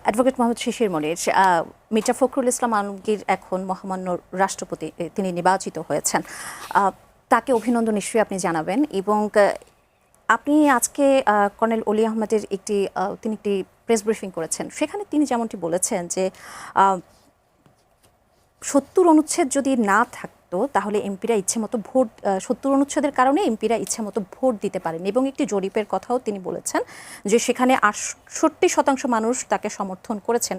Advocate Mohammad শিশির মনির, মির্জা ফখরুল ইসলাম আলমগীর এখন মহামান্য রাষ্ট্রপতি, তিনি নির্বাচিত হয়েছেন। তাকে অভিনন্দন নিশ্চয়ই আপনি জানাবেন। এবং আপনি আজকে কর্নেল অলি আহমেদের তিনি একটি প্রেস ব্রিফিং করেছেন, সেখানে তিনি যেমনটি বলেছেন যে ৭০ অনুচ্ছেদ যদি না থাকতো তাহলে এমপিরা ইচ্ছে মতো ভোট, ৭০ অনুচ্ছেদের কারণে এমপিরা ইচ্ছে মতো ভোট দিতে পারেন। এবং একটি জরিপের কথাও তিনি বলেছেন যে সেখানে ৬৮% মানুষ তাকে সমর্থন করেছেন,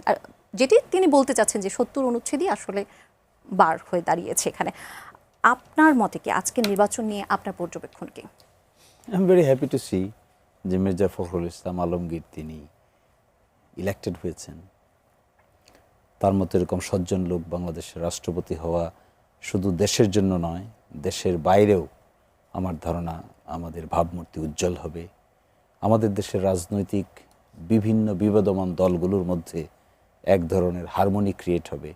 যেটি তিনি বলতে চাচ্ছেন যে ৭০ অনুচ্ছেদই আসলে বার হয়ে দাঁড়িয়েছে এখানে। আপনার মতে কি আজকের নির্বাচন নিয়ে আপনার পর্যবেক্ষণ কি? I am very happy to see যে মির্জা ফখরুল ইসলাম আলমগীর তিনি ইলেক্টেড হয়েছেন। তার মতো এরকম সজ্জন লোক বাংলাদেশের রাষ্ট্রপতি হওয়া শুধু দেশের জন্য নয়, দেশের বাইরেও আমার ধারণা আমাদের ভাবমূর্তি উজ্জ্বল হবে। আমাদের দেশের রাজনৈতিক বিভিন্ন বিবাদমান দলগুলোর মধ্যে এক ধরনের হারমোনি ক্রিয়েট হবে।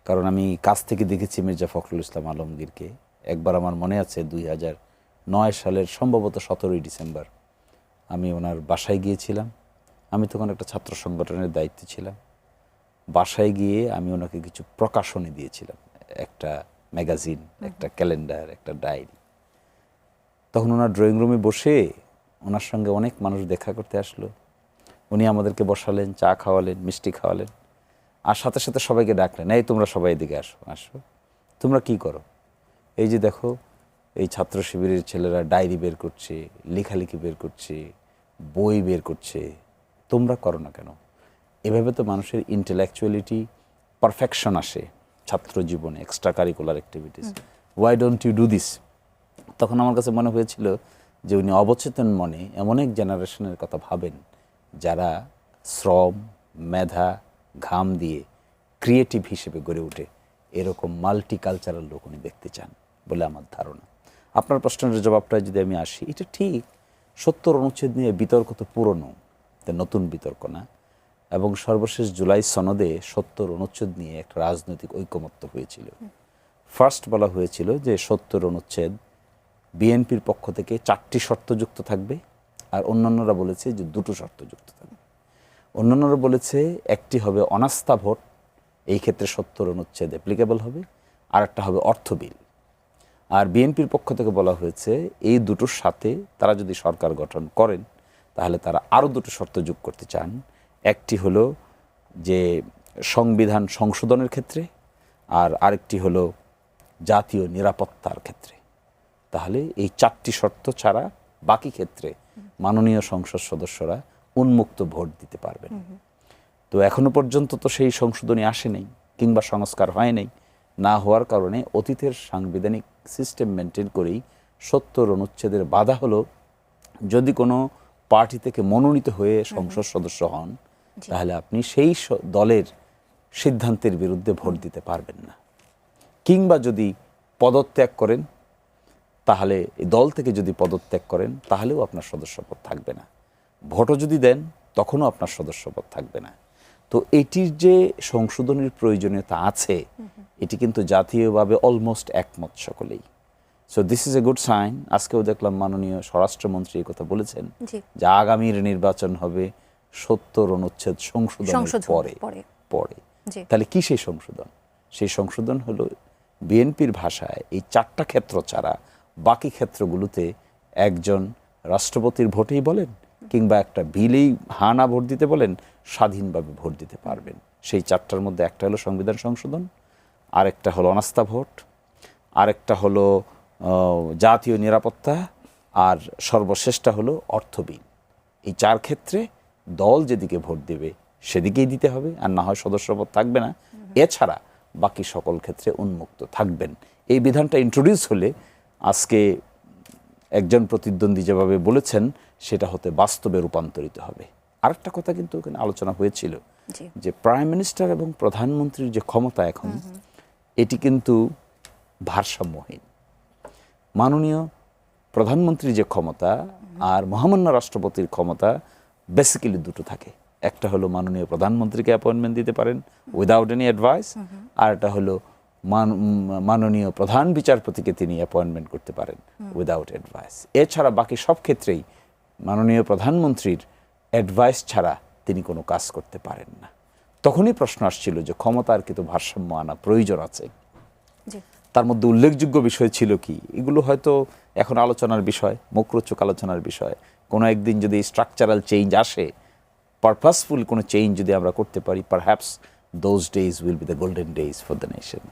কারণ আমি কাছ থেকে দেখেছি মির্জা ফখরুল ইসলাম আলমগীরকে। একবার আমার মনে আছে 2009 সালের সম্ভবত 17ই ডিসেম্বর আমি ওনার বাসায় গিয়েছিলাম। আমি তখন একটা ছাত্র সংগঠনের দায়িত্বে ছিলাম। বাসায় গিয়ে আমি ওনাকে কিছু প্রকাশনী দিয়েছিলাম, একটা ম্যাগাজিন, একটা ক্যালেন্ডার, একটা ডায়েরি। তখন ওনার ড্রয়িং রুমে বসে ওনার সঙ্গে অনেক মানুষ দেখা করতে আসলো। উনি আমাদেরকে বসালেন, চা খাওয়ালেন, মিষ্টি খাওয়ালেন, আর সাথে সাথে সবাইকে ডাকলেন, এই তোমরা সবাই এদিকে আসো, আসো, তোমরা কি করো? এই যে দেখো, এই ছাত্র শিবিরের ছেলেরা ডায়েরি বের করছে, লেখালেখি বের করছে, বই বের করছে, তোমরা করো না কেন? এভাবে তো মানুষের ইন্টেলেকচুয়ালিটি পারফেকশন আসে ছাত্র জীবনে, extra curricular activities. Why don't you do this? তখন আমার কাছে মনে হয়েছিল যে উনি অবচেতন মনে এমন এক জেনারেশনের কথা ভাবেন যারা শ্রম, মেধা, ঘাম দিয়ে ক্রিয়েটিভ হিসেবে গড়ে ওঠে। এরকম মাল্টিকালচারাল লোক উনি দেখতে চান বলে আমার ধারণা। আপনার প্রশ্নের জবাবটা যদি আমি আসি, এটা ঠিক, ৭০ অনুচ্ছেদ নিয়ে বিতর্ক তো পুরনো, নতুন বিতর্ক না। এবং সর্বশেষ জুলাই সনদে ৭০ অনুচ্ছেদ নিয়ে একটা রাজনৈতিক ঐকমত্য হয়েছিল। ফার্স্ট বলা হয়েছিল যে ৭০ অনুচ্ছেদ বিএনপির পক্ষ থেকে 4টি শর্তযুক্ত থাকবে, আর অন্যান্যরা বলেছে যে 2টো শর্তযুক্ত থাকবে। অন্যান্যরা বলেছে একটি হবে অনাস্থা ভোট, এই ক্ষেত্রে ৭০ অনুচ্ছেদ অ্যাপ্লিকেবল হবে, আর একটা হবে অর্থ বিল। আর বিএনপির পক্ষ থেকে বলা হয়েছে এই দুটোর সাথে তারা যদি সরকার গঠন করেন তাহলে তারা আরও 2টো শর্ত যোগ করতে চান। একটি হলো যে সংবিধান সংশোধনের ক্ষেত্রে, আর আরেকটি হলো জাতীয় নিরাপত্তার ক্ষেত্রে। তাহলে এই 4টি শর্ত ছাড়া বাকি ক্ষেত্রে মাননীয় সংসদ সদস্যরা উন্মুক্ত ভোট দিতে পারবেন। তো এখনো পর্যন্ত তো সেই সংশোধনী আসে নাই কিংবা সংস্কার হয় নাই। না হওয়ার কারণে অতীতের সাংবিধানিক সিস্টেম মেনটেন করেই ৭০ অনুচ্ছেদের বাধা হলো যদি কোনো পার্টি থেকে মনোনীত হয়ে সংসদ সদস্য হন তাহলে আপনি সেই দলের সিদ্ধান্তের বিরুদ্ধে ভোট দিতে পারবেন না, কিংবা যদি পদত্যাগ করেন তাহলে এই দল থেকে যদি পদত্যাগ করেন তাহলেও আপনার সদস্যপদ থাকবে না। ভোটও যদি দেন তখনও আপনার সদস্যপদ থাকবে না। তো এটির যে সংশোধনের প্রয়োজনীয়তা আছে এটি কিন্তু জাতীয়ভাবে অলমোস্ট একমত সকলেই। So this is a good sign. আজকেও দেখলাম মাননীয় স্বরাষ্ট্রমন্ত্রী এই কথা বলেছেন যে আগামীর নির্বাচন হবে ৭০ অনুচ্ছেদ সংশোধনের পরে। তাহলে কি সেই সংশোধন? সেই সংশোধন হলো বিএনপির ভাষায় এই 4টা ক্ষেত্র ছাড়া বাকি ক্ষেত্রগুলোতে একজন রাষ্ট্রপতির ভোটেই বলেন কিংবা একটা বিলেই হানা ভোট দিতে বলেন, স্বাধীনভাবে ভোট দিতে পারবেন। সেই 4টার মধ্যে একটা হলো সংবিধান সংশোধন, আরেকটা হলো অনাস্থা ভোট, আরেকটা হলো জাতীয় নিরাপত্তা, আর সর্বশেষটা হলো অর্থ বিল। এই 4 ক্ষেত্রে দল যেদিকে ভোট দেবে সেদিকেই দিতে হবে, আর না হয় সদস্যপদ থাকবে না। এছাড়া বাকি সকল ক্ষেত্রে উন্মুক্ত থাকবেন। এই বিধানটা ইন্ট্রোডিউস হলে আজকে একজন প্রতিদ্বন্দ্বী যেভাবে বলেছেন সেটা হতে বাস্তবে রূপান্তরিত হবে। আরেকটা কথা কিন্তু ওখানে আলোচনা হয়েছিল যে প্রাইম মিনিস্টার এবং প্রধানমন্ত্রীর যে ক্ষমতা এখন এটি কিন্তু ভারসাম্যহীন। মাননীয় প্রধানমন্ত্রীর যে ক্ষমতা আর মহামান্য রাষ্ট্রপতির ক্ষমতা বেসিক্যালি 2টো থাকে। একটা হলো মাননীয় প্রধানমন্ত্রীকে অ্যাপয়েন্টমেন্ট দিতে পারেন উইদাউট এনি অ্যাডভাইস, আর একটা হলো মাননীয় প্রধান বিচারপতিকে তিনি অ্যাপয়েন্টমেন্ট করতে পারেন উইদাউট অ্যাডভাইস। এছাড়া বাকি সব ক্ষেত্রেই মাননীয় প্রধানমন্ত্রীর অ্যাডভাইস ছাড়া তিনি কোনো কাজ করতে পারেন না। তখনই প্রশ্ন আসছিল যে ক্ষমতার কিন্তু ভারসাম্য আনা প্রয়োজন আছে। জি। তার মধ্যে উল্লেখযোগ্য বিষয় ছিল কি, এগুলো হয়তো এখন আলোচনার বিষয়, মুখরোচক আলোচনার বিষয়। কোনো একদিন যদি স্ট্রাকচারাল চেঞ্জ আসে, পারপাসফুল কোনো চেঞ্জ যদি আমরা করতে পারি, perhaps those days will be the golden days for the nation.